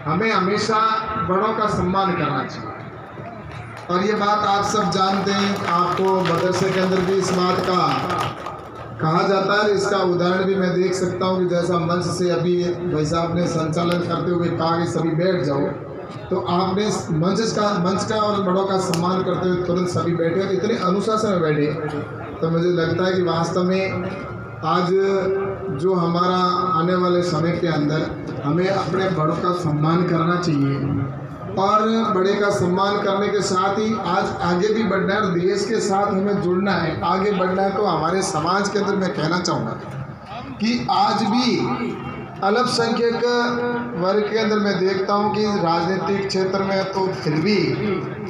हमें हमेशा बड़ों का सम्मान करना चाहिए। और ये बात आप सब जानते हैं, आपको मदरसे के अंदर भी इस बात का कहा जाता है। इसका उदाहरण भी मैं देख सकता हूँ कि जैसा मंच से अभी भाई साहब ने संचालन करते हुए कहा कि सभी बैठ जाओ, तो आपने मंच का और बड़ों का सम्मान करते हुए तुरंत सभी बैठे और इतने अनुशासन में बैठे। तो मुझे लगता है कि वास्तव में आज जो हमारा आने वाले समय के अंदर हमें अपने बड़ों का सम्मान करना चाहिए और बड़े का सम्मान करने के साथ ही आज आगे भी बढ़ना है और देश के साथ हमें जुड़ना है, आगे बढ़ना है। तो हमारे समाज के अंदर मैं कहना चाहूँगा कि आज भी अल्पसंख्यक वर्ग के अंदर मैं देखता हूँ कि राजनीतिक क्षेत्र में तो फिर भी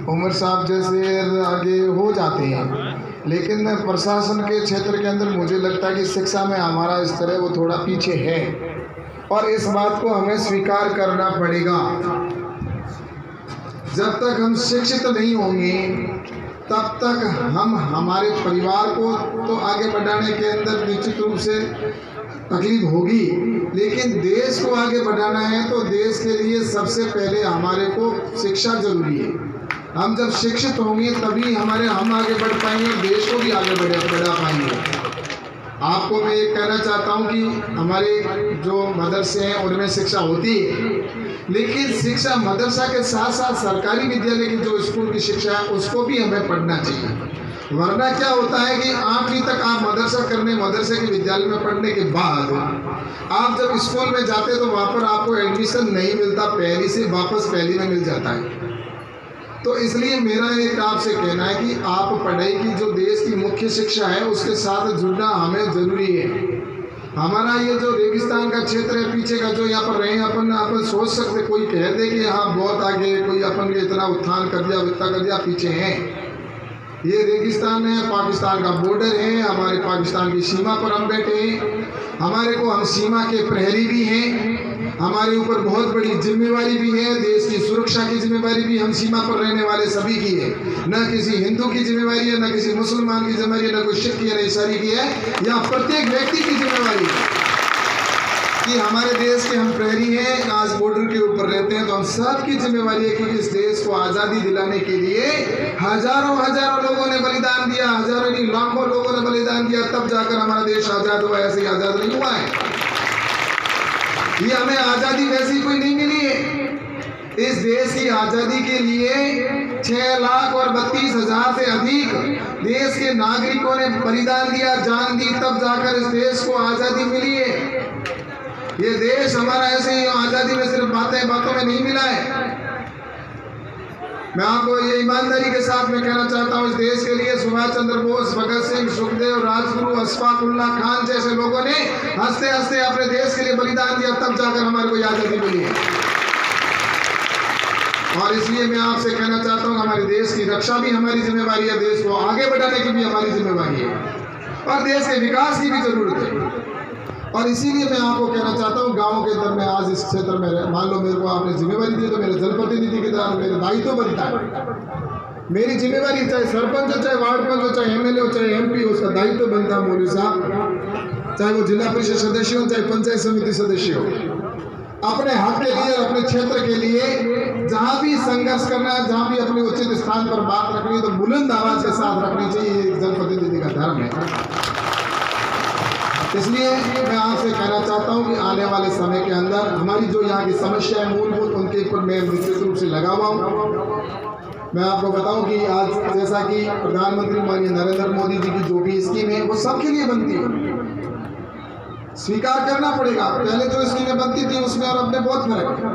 उमर साहब जैसे आगे हो जाते हैं, लेकिन प्रशासन के क्षेत्र के अंदर मुझे लगता है कि शिक्षा में हमारा स्तर है वो थोड़ा पीछे है और इस बात को हमें स्वीकार करना पड़ेगा। जब तक हम शिक्षित नहीं होंगे तब तक हम हमारे परिवार को तो आगे बढ़ाने के अंदर निश्चित रूप से तकलीफ होगी, लेकिन देश को आगे बढ़ाना है तो देश के लिए सबसे पहले हमारे को शिक्षा जरूरी है। हम जब शिक्षित होंगे तभी हम आगे बढ़ पाएंगे और देश को भी आगे बढ़ा पाएंगे। आपको मैं ये कहना चाहता हूँ कि हमारे जो मदरसे हैं उनमें शिक्षा होती है, लेकिन शिक्षा मदरसा के साथ साथ सरकारी विद्यालय की जो स्कूल की शिक्षा है उसको भी हमें पढ़ना चाहिए। वरना क्या होता है कि 8वीं तक आप मदरसे के विद्यालय में पढ़ने के बाद आप जब स्कूल में जाते तो वहाँ पर आपको एडमिशन नहीं मिलता, पहली से वापस पहली में मिल जाता है। तो इसलिए मेरा एक आपसे कहना है कि आप पढ़ाई की जो देश की मुख्य शिक्षा है उसके साथ जुड़ना हमें जरूरी है। हमारा ये जो रेगिस्तान का क्षेत्र है पीछे का, जो यहाँ पर रहे अपन सोच सकते, कोई कह दे कि हाँ बहुत आगे, कोई अपन के इतना उत्थान कर दिया, इतना कर दिया, पीछे हैं। ये रेगिस्तान है, पाकिस्तान का बॉर्डर है, हमारे पाकिस्तान की सीमा पर हम बैठे हैं। हमारे को हम सीमा के प्रहरी भी हैं, हमारे ऊपर बहुत बड़ी जिम्मेवारी भी है, देश की सुरक्षा की जिम्मेवारी भी हम सीमा पर रहने वाले सभी की है। न किसी हिंदू की जिम्मेवारी है, न किसी मुसलमान की जिम्मेवारी है, न कोई सिख की है, न ईसाई की है, या प्रत्येक व्यक्ति की जिम्मेवारी है कि हमारे देश के हम प्रहरी हैं, आज बॉर्डर के ऊपर रहते हैं। तो हम सब की जिम्मेवारी है कि इस देश को आज़ादी दिलाने के लिए हजारों लोगों ने बलिदान दिया, हजारों नहीं लाखों लोगों ने बलिदान दिया, तब जाकर हमारा देश आज़ाद हुआ। ऐसे ही आज़ाद नहीं हुआ है, ये हमें आज़ादी वैसी कोई नहीं मिली है। इस देश की आज़ादी के लिए 6,32,000 से अधिक देश के नागरिकों ने बलिदान दिया, जान दी, तब जाकर इस देश को आज़ादी मिली है। ये देश हमारा ऐसे ही आज़ादी में सिर्फ बातों में नहीं मिला है। मैं आपको ये ईमानदारी के साथ में कहना चाहता हूँ, इस देश के लिए सुभाष चंद्र बोस, भगत सिंह, सुखदेव, राजगुरु, अशफाक उल्लाह खान जैसे लोगों ने हंसते हंसते अपने देश के लिए बलिदान दिया, तब जाकर हमारे को आज़ादी मिली है। और इसलिए मैं आपसे कहना चाहता हूँ, हमारे देश की रक्षा भी हमारी जिम्मेवारी है, देश को आगे बढ़ाने की भी हमारी जिम्मेवारी है और देश के विकास की भी जरूरत है। और इसीलिए मैं आपको कहना चाहता हूँ, गाँव के अंदर मैं आज इस क्षेत्र में, मान लो मेरे को आपने जिम्मेवारी दी, तो मेरे जनप्रतिनिधि के द्वारा मेरे दायित्व बनता है, मेरी जिम्मेवारी, चाहे सरपंच हो, चाहे वार्ड पंच हो, चाहे MLA हो, चाहे MP हो, उसका दायित्व बनता है मौलवी साहब, चाहे वो जिला परिषद सदस्य हो, चाहे पंचायत समिति सदस्य हो। अपने हक के लिए, अपने क्षेत्र के लिए जहाँ भी संघर्ष करना है, जहाँ भी अपने उचित स्थान पर बात रखनी है, तो बुलंद आवाज के साथ रखनी चाहिए। ये जनप्रतिनिधि का धर्म है। इसलिए मैं आपसे कहना चाहता हूं कि आने वाले समय के अंदर हमारी जो यहाँ की समस्या है मूलभूत, उनके ऊपर मैं निश्चित रूप से लगा हुआ हूँ। मैं आपको बताऊं कि आज जैसा कि प्रधानमंत्री माननीय नरेंद्र मोदी जी की जो भी स्कीम है वो सबके लिए बनती है, स्वीकार करना पड़ेगा। पहले जो स्कीमें बनती थी उसमें और अब में बहुत फर्क है।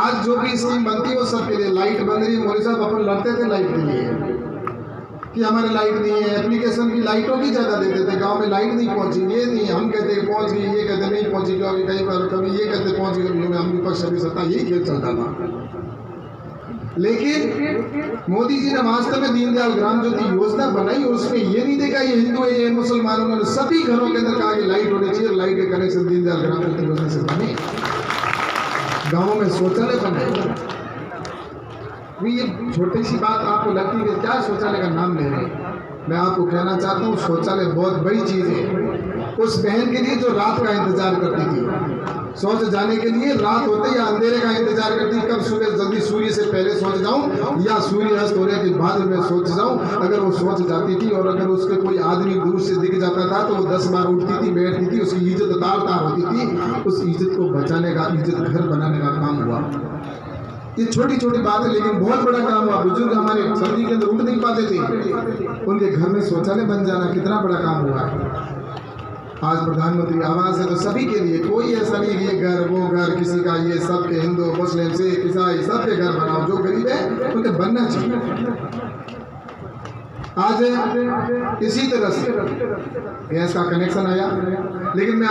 आज जो भी स्कीम बनती है वो सबके लिए। लाइट बन रही है, मोदी साहब अपन लड़ते थे लाइट के लिए कि हमारे लाइट नहीं है, एप्लीकेशन की लाइटों की ज़्यादा देते थे, गांव में लाइट नहीं पहुंची, ये नहीं, हम कहते पहुंच गई, ये कहते नहीं पहुंची, क्योंकि कई बार कभी ये कहते पहुंच गई, हम विपक्ष अभी सत्ता, यही खेल चलता था। लेकिन मोदी जी ने वास्तव में दीनदयाल ग्राम ज्योति योजना बनाई और उसमें ये नहीं देखा ये हिंदू है, ये मुसलमान, उन्होंने सभी घरों के अंदर कहा कि लाइट होनी चाहिए। लाइट के कनेक्शन दीनदयाल ग्राम ज्योति योजना से बने, गाँवों में शौचालय बनाए। ये छोटी सी बात आपको लगती है, क्या शौचालय का नाम ले रहे हैं? मैं आपको कहना चाहता हूँ शौचालय बहुत बड़ी चीज़ है। उस बहन के लिए जो रात का इंतजार करती थी, सोच जाने के लिए रात होते या अंधेरे का इंतजार करती, कब सुबह जल्दी सूर्य से पहले सोच जाऊं या सूर्य अस्त होने के बाद में सोच जाऊं। अगर वो सोच जाती थी और अगर उसके कोई आदमी दूर से दिख जाता था तो वो 10 बार उठती थी, बैठती थी, उसकी इज्जत तार तार होती थी। उस इज्जत को बचाने का, इज्जत घर बनाने का काम हुआ। ये छोटी छोटी बात है लेकिन बहुत बड़ा काम हुआ। बुजुर्ग हमारे सर्दी के अंदर उठ नहीं पाते थे, उनके घर में शौचालय बन जाना कितना बड़ा काम हुआ है। आज प्रधानमंत्री आवास है तो सभी के लिए, कोई ऐसा नहीं कि ये घर वो घर किसी का, ये सबके, हिंदू मुस्लिम सिख ईसाई सबके घर बनाओ। जो गरीब है उनके बनना चाहिए। आज इसी तरह से गैस का कनेक्शन आया, लेकिन मैं